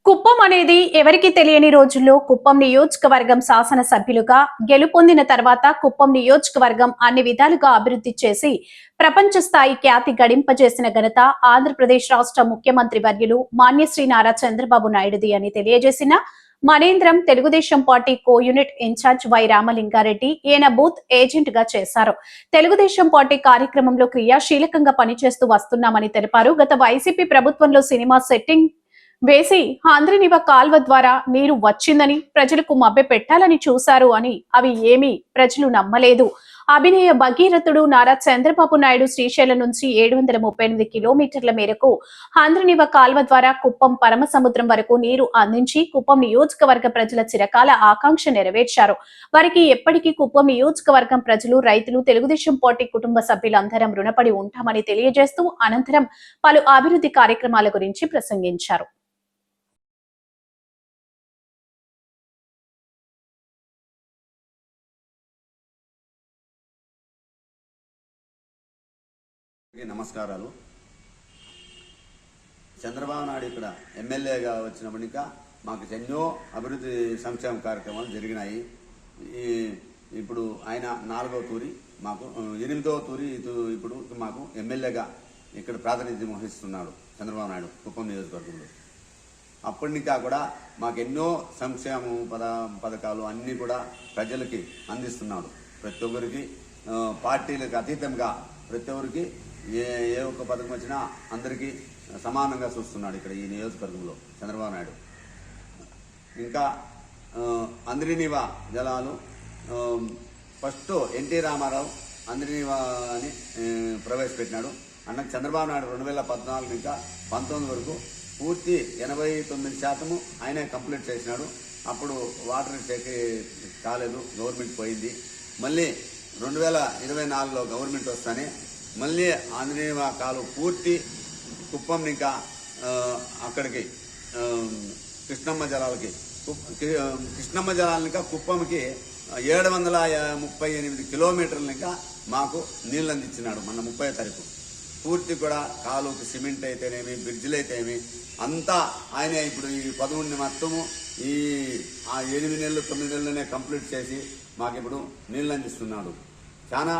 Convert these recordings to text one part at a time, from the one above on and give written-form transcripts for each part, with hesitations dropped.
కుప్పం అనేది ఎవరికి తెలియని రోజుల్లో కుప్పం నియోజకవర్గం శాసనసభ్యులుగా గెలుపొందిన తర్వాత కుప్పం నియోజకవర్గం అన్ని విధాలుగా అభివృద్ధి చేసి ప్రపంచ స్థాయి ఖ్యాతి గడింపజేసిన ఘనత ఆంధ్రప్రదేశ్ రాష్ట్ర ముఖ్యమంత్రి వర్యులు మాన్యశ్రీ నారా చంద్రబాబు నాయుడుది అని తెలియజేసిన మనేంద్రం Telugu Desam party co unit incharge Y Ramalinga Reddy ఈయన బూత్ ఏజెంట్ గా చేశారు. తెలుగుదేశం పార్టీ కార్యక్రమంలో క్రియాశీలకంగా పనిచేస్తూ వస్తున్నామని తెలిపారు. గత వైసీపీ ప్రభుత్వంలో సినిమా సెట్టింగ్ వేసి ఆంధ్రనివ కాల్వ ద్వారా నీరు వచ్చిందని ప్రజలకు మభ్య పెట్టాలని చూశారు అని అవి ఏమీ ప్రజలు నమ్మలేదు. అభినయ భగీరథుడు నారా చంద్రబాబు నాయుడు శ్రీశైలం నుంచి 738 కిలోమీటర్ల మేరకు ఆంధ్రనివ కాల్వ ద్వారా కుప్పం పరమసముద్రం వరకు నీరు అందించి కుప్పం నియోజకవర్గ ప్రజల చిరకాల ఆకాంక్ష నెరవేర్చారు. వారికి ఎప్పటికీ కుప్పం నియోజకవర్గం ప్రజలు, రైతులు, తెలుగుదేశం పార్టీ కుటుంబ సభ్యులందరం రుణపడి ఉంటామని తెలియజేస్తూ అనంతరం పలు అభివృద్ధి కార్యక్రమాల గురించి ప్రసంగించారు. నమస్కారాలు. చంద్రబాబు నాయుడు ఇక్కడ ఎమ్మెల్యేగా వచ్చినప్పటిక మాకు ఎన్నో అభివృద్ధి సంక్షేమ కార్యక్రమాలు జరిగినాయి. ఇప్పుడు ఆయన 4వ తూరి మాకు 8వ తూరి ఇప్పుడు మాకు ఎమ్మెల్యేగా ఇక్కడ ప్రాతినిధ్యం వహిస్తున్నాడు చంద్రబాబు నాయుడు కుప్పం నియోజకవర్గంలో. అప్పటికా కూడా మాకు ఎన్నో సంక్షేమ పథకాలు అన్నీ కూడా ప్రజలకి అందిస్తున్నాడు. ప్రతి ఒక్కరికి పార్టీలకు అతీతంగా ప్రతి ఒక్కరికి ఏ ఒక్క పథకం వచ్చినా అందరికీ సమానంగా చూస్తున్నాడు ఇక్కడ ఈ నియోజకవర్గంలో చంద్రబాబు నాయుడు. ఇంకా అంద్రినీవ జలాలు ఫస్ట్ ఎన్టీ రామారావు అంద్రినీవాని ప్రవేశపెట్టినాడు. అన్నకు చంద్రబాబు నాయుడు 2014 ఇంకా 19 వరకు పూర్తి 89% ఆయనే కంప్లీట్ చేసినాడు. అప్పుడు వాటర్ చెక్ కాలేదు, గవర్నమెంట్ పోయింది. మళ్ళీ 2024లో గవర్నమెంట్ వస్తానే మళ్ళీ ఆంజనేయ కాలు పూర్తి కుప్పం ఇంకా అక్కడికి కృష్ణమ్మ జలాలకి కృష్ణమ్మ జలాలు ఇంకా కుప్పంకి 738 కిలోమీటర్లు ఇంకా మాకు నీళ్ళు అందించినాడు. మొన్న 30వ తారీఖు పూర్తి కూడా కాలువకి సిమెంట్ అయితేనేమి, బ్రిడ్జిలు అయితేనేమి అంతా ఆయనే ఇప్పుడు ఈ 11 మొత్తము ఈ 8 నెలలు 9 నెలలనే కంప్లీట్ చేసి మాకు ఇప్పుడు నీళ్ళు అందిస్తున్నాడు. చాలా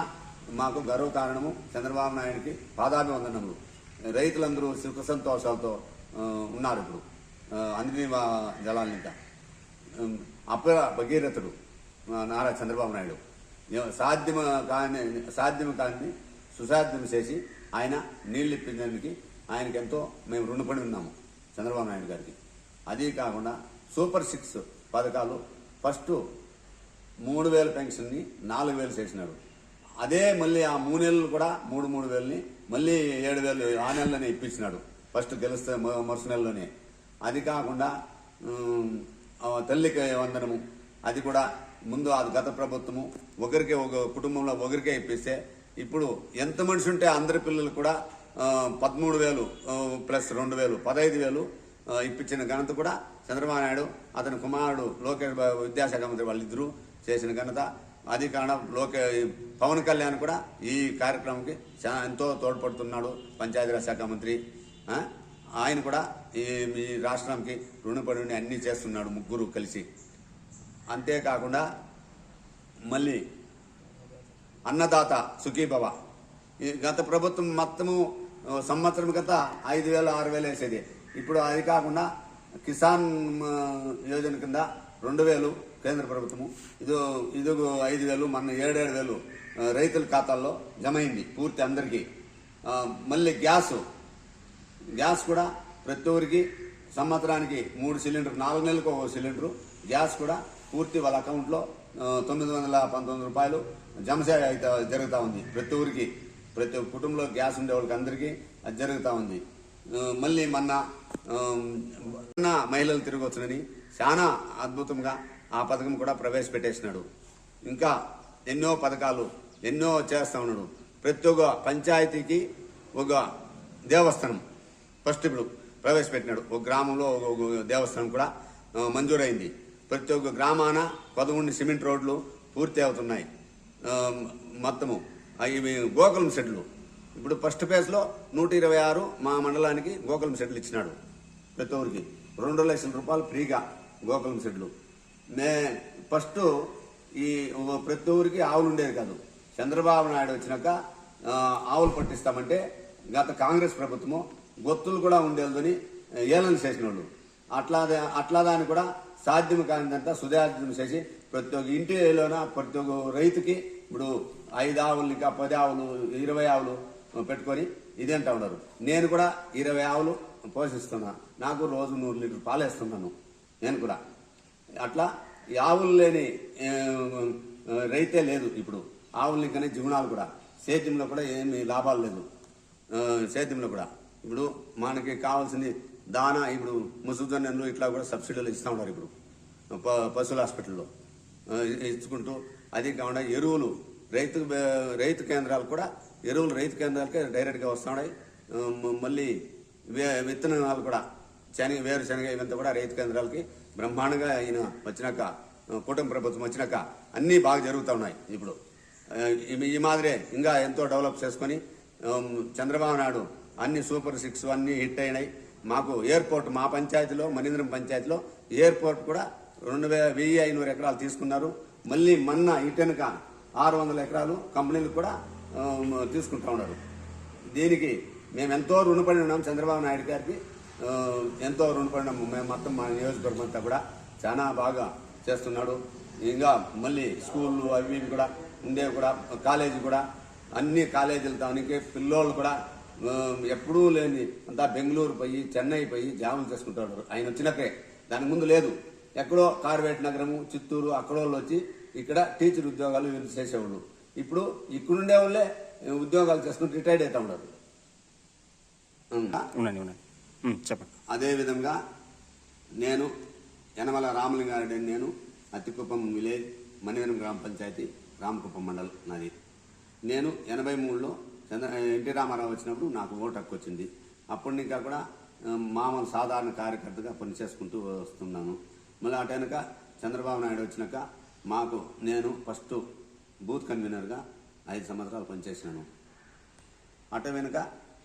మాకు గర్వ కారణము చంద్రబాబు నాయుడికి పాదాభివందనములు. రైతులందరూ సుఖ సంతోషాలతో ఉన్నారు. ఇప్పుడు అంజనీవ జలాలు ఇంకా అపర భగీరథుడు నారా చంద్రబాబు నాయుడు సాధ్యం కాని సుసాధ్యం చేసి ఆయన నీళ్లు ఇప్పించడానికి ఆయనకి ఎంతో మేము రుణపడి ఉన్నాము చంద్రబాబు నాయుడు గారికి. అది కాకుండా సూపర్ 6 పథకాలు ఫస్ట్ 3000 పెన్షన్ని 4000 చేసినాడు. అదే మళ్ళీ ఆ 3 నెలలు కూడా 3,000ని మళ్ళీ 7,000 ఆ నెలలోనే ఇప్పించినాడు. ఫస్ట్ గెలిస్తే మరుస నెలలోనే. అది కాకుండా తల్లికి వందనము అది కూడా ముందు అది గత ప్రభుత్వము ఒకరికే ఒక కుటుంబంలో ఒకరికే ఇప్పిస్తే ఇప్పుడు ఎంత మనిషి ఉంటే అందరి పిల్లలు కూడా 13,000 ప్లస్ 2,000 15,000 ఇప్పించిన ఘనత కూడా చంద్రబాబు నాయుడు అతని కుమారుడు లోకేష్ విద్యాశాఖ మంత్రి వాళ్ళిద్దరూ చేసిన ఘనత. అది కారణం పవన్ కళ్యాణ్ కూడా ఈ కార్యక్రమంకి ఎంతో తోడ్పడుతున్నాడు. పంచాయతీరాజ్ శాఖ మంత్రి ఆయన కూడా ఈ రాష్ట్రానికి రుణపడి అన్నీ చేస్తున్నాడు, ముగ్గురు కలిసి. అంతేకాకుండా మళ్ళీ అన్నదాత సుఖీభవ గత ప్రభుత్వం మొత్తము సంవత్సరం గత 5,000 6,000 వేసేది. ఇప్పుడు అది కాకుండా కిసాన్ యోజన కింద 2,000 కేంద్ర ప్రభుత్వము ఇది 5,000 మన 7,000 రైతుల ఖాతాల్లో జమ అయింది పూర్తి అందరికీ. మళ్ళీ గ్యాస్ కూడా ప్రతి ఒక్కరికి సంవత్సరానికి 3 సిలిండర్ 4 నెలలకు 1 సిలిండరు గ్యాస్ కూడా పూర్తి వాళ్ళ అకౌంట్లో 919 రూపాయలు జమ అయితే జరుగుతూ ఉంది. ప్రతి ఒక్కరికి ప్రతి కుటుంబంలో గ్యాస్ ఉండే వాళ్ళకి అందరికీ అది జరుగుతూ ఉంది. మళ్ళీ మొన్న మహిళలు తిరిగి వచ్చునని చాలా అద్భుతంగా ఆ పథకం కూడా ప్రవేశపెట్టేసినాడు. ఇంకా ఎన్నో పథకాలు ఎన్నో చేస్తా ఉన్నాడు. ప్రతి ఒక్క పంచాయతీకి ఒక దేవస్థానం ఫస్ట్ ఇప్పుడు ప్రవేశపెట్టినాడు. ఒక గ్రామంలో ఒక దేవస్థానం కూడా మంజూరైంది. ప్రతి ఒక్క గ్రామాన 11 సిమెంట్ రోడ్లు పూర్తి అవుతున్నాయి. మొత్తము ఇవి గోకులం షెడ్లు ఇప్పుడు ఫస్ట్ ఫేజ్లో 126 మా మండలానికి గోకులం షెడ్లు ఇచ్చినాడు ప్రతి ఒక్కరికి. 2 లక్షల రూపాయలు ఫ్రీగా గోకులం షెడ్లు. ఫస్ట్ ఈ ప్రతి ఊరికి ఆవులు ఉండేది కాదు. చంద్రబాబు నాయుడు వచ్చినాక ఆవులు పట్టిస్తామంటే గత కాంగ్రెస్ ప్రభుత్వము గొత్తులు కూడా ఉండేదని ఏలన చేసిన వాళ్ళు. అట్లా దాన్ని కూడా సాధ్యం కానిదంతా సుసాధ్యం చేసి ప్రతి ఒక్క ఇంటిలోన ప్రతి ఒక్క రైతుకి ఇప్పుడు 5 ఆవులు ఇంకా 10 ఆవులు 20 ఆవులు పెట్టుకొని ఇదేంటా ఉన్నారు. నేను కూడా 20 ఆవులు పోషిస్తున్నా. నాకు రోజు 100 లీటర్ పాలు వేస్తున్నాను నేను కూడా. అట్లా ఈ ఆవులు లేని రైతే లేదు. ఇప్పుడు ఆవులు ఇంకనే జీవనాలు కూడా సేద్యంలో కూడా ఏమి లాభాలు లేదు. సేద్యంలో కూడా ఇప్పుడు మనకి కావాల్సింది దానా, ఇప్పుడు ముసుగుజొన్నలు ఇట్లా కూడా సబ్సిడీలు ఇస్తూ ఉన్నారు. ఇప్పుడు పశువుల హాస్పిటల్లో ఇచ్చుకుంటూ, అది కాకుండా ఎరువులు రైతు కేంద్రాలు కూడా ఎరువులు రైతు కేంద్రాలకే డైరెక్ట్గా వస్తూ ఉన్నాయి. మళ్ళీ విత్తనాలు కూడా వేరుశనగ ఇవంతా కూడా రైతు కేంద్రాలకి బ్రహ్మాండంగా ఈయన వచ్చినాక, కూటమి ప్రభుత్వం వచ్చినాక అన్నీ బాగా జరుగుతూ ఉన్నాయి. ఇప్పుడు ఈ మాదిరే ఇంకా ఎంతో డెవలప్ చేసుకొని చంద్రబాబు నాయుడు అన్ని సూపర్ 6 అన్ని హిట్ అయినాయి. మాకు ఎయిర్పోర్ట్ మా పంచాయతీలో, మణీంద్రం పంచాయతీలో ఎయిర్పోర్ట్ కూడా 1500 ఎకరాలు తీసుకున్నారు. మళ్ళీ మొన్న ఇటెనక 600 ఎకరాలు కంపెనీలు కూడా తీసుకుంటా ఉన్నారు. దీనికి మేము ఎంతో రుణపడి ఉన్నాం. చంద్రబాబు నాయుడు గారికి ఎంతో రుణపడినాము. మేము మొత్తం మా నియోజకవర్గం అంతా కూడా చాలా బాగా చేస్తున్నాడు. ఇంకా మళ్ళీ స్కూళ్ళు అవి ఇవి కూడా ఉండేవి కూడా, కాలేజీ కూడా అన్ని కాలేజీలు దానికి పిల్లోళ్ళు కూడా ఎప్పుడూ లేని అంతా బెంగళూరు పోయి చెన్నై పోయి జాబులు చేసుకుంటాడు ఆయన వచ్చినాకే. దానికి ముందు లేదు. ఎక్కడో కార్వేట్ నగరము, చిత్తూరు అక్కడోళ్ళు వచ్చి ఇక్కడ టీచర్ ఉద్యోగాలు చేసేవాళ్ళు. ఇప్పుడు ఇక్కడుండే వాళ్ళే ఉద్యోగాలు చేసుకుని రిటైర్డ్ అవుతా ఉన్నారు. చెప్పండి. అదేవిధంగా నేను యనమల రామలింగారెడ్డి, నేను అత్తికుప్పం విలేజ్, మణివరం గ్రామ పంచాయతీ, రామకుప్పం మండలం నాది. నేను 83లో ఎన్టీ రామారావు వచ్చినప్పుడు నాకు ఓటు హక్కు వచ్చింది. అప్పటి ఇంకా కూడా మామూలు సాధారణ కార్యకర్తగా పనిచేసుకుంటూ వస్తున్నాను. మళ్ళీ అటు వెనుక చంద్రబాబు నాయుడు వచ్చినాక నేను ఫస్ట్ బూత్ కన్వీనర్గా 5 సంవత్సరాలు పనిచేసినాను. అటు వెనుక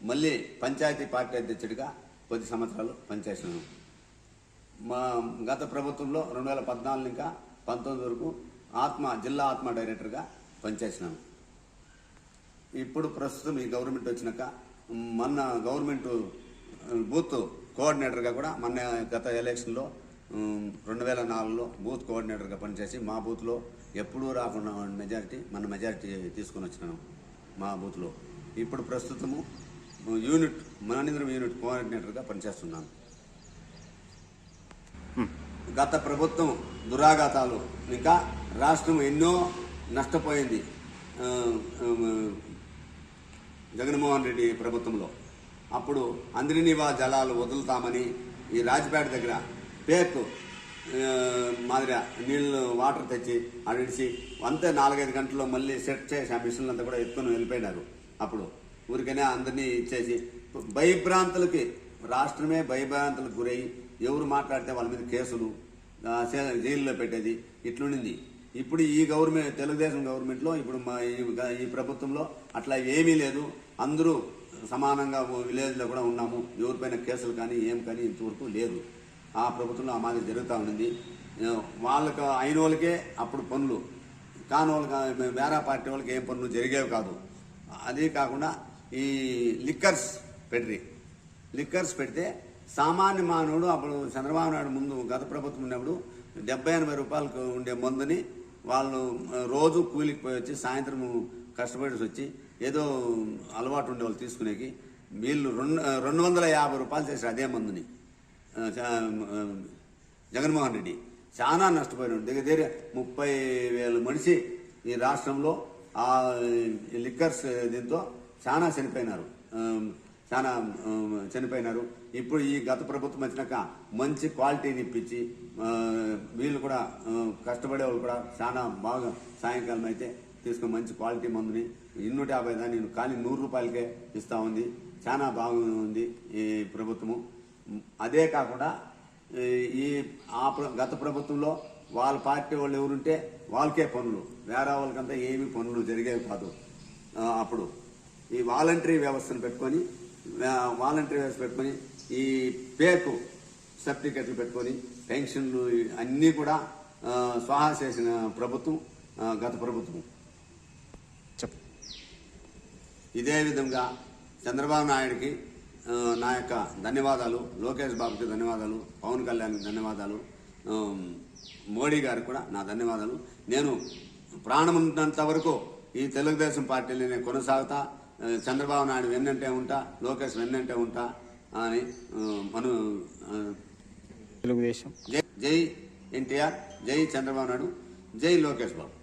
మళ్ళీ పంచాయతీ పార్టీ అధ్యక్షుడిగా 10 సంవత్సరాలు పనిచేసినాను. మా గత ప్రభుత్వంలో 2014 ఇంకా 19 వరకు జిల్లా ఆత్మ డైరెక్టర్గా పనిచేసినాను. ఇప్పుడు ప్రస్తుతం ఈ గవర్నమెంట్ వచ్చినాక మొన్న గవర్నమెంట్ బూత్ కోఆర్డినేటర్గా కూడా మొన్న గత ఎలక్షన్లో 2004లో బూత్ కోఆర్డినేటర్గా పనిచేసి మా బూత్లో ఎప్పుడూ రాకుండా మన మెజారిటీ తీసుకొని వచ్చినాను మా బూత్లో. ఇప్పుడు ప్రస్తుతము మణీంద్రం యూనిట్ కోఆర్డినేటర్గా పనిచేస్తున్నాను. గత ప్రభుత్వం దురాఘాతాలు ఇంకా రాష్ట్రం ఎన్నో నష్టపోయింది. జగన్మోహన్ రెడ్డి ప్రభుత్వంలో అప్పుడు అందరినీవా జలాలు వదులుతామని ఈ రాజపేట దగ్గర పేక్ మాదిరిగా నీళ్ళు వాటర్ తెచ్చి అడిచి అంతే 4-5 గంటల్లో మళ్ళీ సెట్ చేసి ఆ మిషన్లు అంతా కూడా ఎత్తుకొని వెళ్ళిపోయినారు. అప్పుడు ఊరికనే అందరినీ ఇచ్చేసి భయభ్రాంతులకి రాష్ట్రమే భయభ్రాంతులకు గురయ్యి ఎవరు మాట్లాడితే వాళ్ళ మీద కేసులు, జైల్లో పెట్టేది ఇట్లుండింది. ఇప్పుడు ఈ గవర్నమెంట్, తెలుగుదేశం గవర్నమెంట్లో ఇప్పుడు ఈ ప్రభుత్వంలో అట్లా ఏమీ లేదు. అందరూ సమానంగా విలేజ్లో కూడా ఉన్నాము. ఎవరిపైన కేసులు కానీ ఏం కానీ ఇంతవరకు లేదు. ఆ ప్రభుత్వంలో ఆ మాదిరి జరుగుతూ ఉండింది. వాళ్ళకి అయిన వాళ్ళకే అప్పుడు పనులు, కాని వాళ్ళకి వేరే పార్టీ వాళ్ళకి ఏం పనులు జరిగేవి కాదు. అదే కాకుండా ఈ లిక్కర్స్ పెడితే సామాన్య మానవుడు అప్పుడు చంద్రబాబు నాయుడు ముందు గత ప్రభుత్వం ఉన్నప్పుడు 70-80 రూపాయలకు ఉండే మందుని వాళ్ళు రోజు కూలికి పోయి వచ్చి సాయంత్రం కష్టపడి వచ్చి ఏదో అలవాటు ఉండే వాళ్ళు తీసుకునేకి వీళ్ళు 250 రూపాయలు చేశారు అదే మందుని. జగన్మోహన్ రెడ్డి చాలా నష్టపోయినాడు. దగ్గర 30,000 మనిషి ఈ రాష్ట్రంలో ఆ లిక్కర్స్ దీంతో చాలా చనిపోయినారు. ఇప్పుడు ఈ గత ప్రభుత్వం వచ్చినాక మంచి క్వాలిటీని ఇప్పించి వీళ్ళు కూడా కష్టపడే వాళ్ళు కూడా చాలా బాగా సాయంకాలం అయితే తీసుకుని మంచి క్వాలిటీ మందుని 250 దాన్ని కానీ 100 రూపాయలకే ఇస్తూ ఉంది. చాలా బాగుంది ఈ ప్రభుత్వము. అదే కాకుండా గత ప్రభుత్వంలో వాళ్ళ పార్టీ వాళ్ళు ఎవరుంటే వాళ్ళకే పనులు, వేరే వాళ్ళకంతా ఏమీ పనులు జరిగేవి కాదు. అప్పుడు ఈ వాలంటరీ వ్యవస్థను పెట్టుకొని ఈ పేకు సర్టిఫికెట్లు పెట్టుకొని పెన్షన్లు అన్నీ కూడా స్వాహా చేసిన ప్రభుత్వం గత ప్రభుత్వం. చెప్పు. ఇదే విధంగా చంద్రబాబు నాయుడికి నా యొక్క ధన్యవాదాలు, లోకేష్ బాబుకి ధన్యవాదాలు, పవన్ కళ్యాణ్కి ధన్యవాదాలు, మోడీ గారికి కూడా నా ధన్యవాదాలు. నేను ప్రాణం ఉన్నంత వరకు ఈ తెలుగుదేశం పార్టీని నేను కొనసాగుతా, చంద్రబాబు నాయుడు వెన్నంటే ఉంటా, లోకేష్ వెన్నంటే ఉంటా అని తెలుగుదేశం. జై ఎన్టీఆర్, జై చంద్రబాబు నాయుడు, జై లోకేష్ బాబు.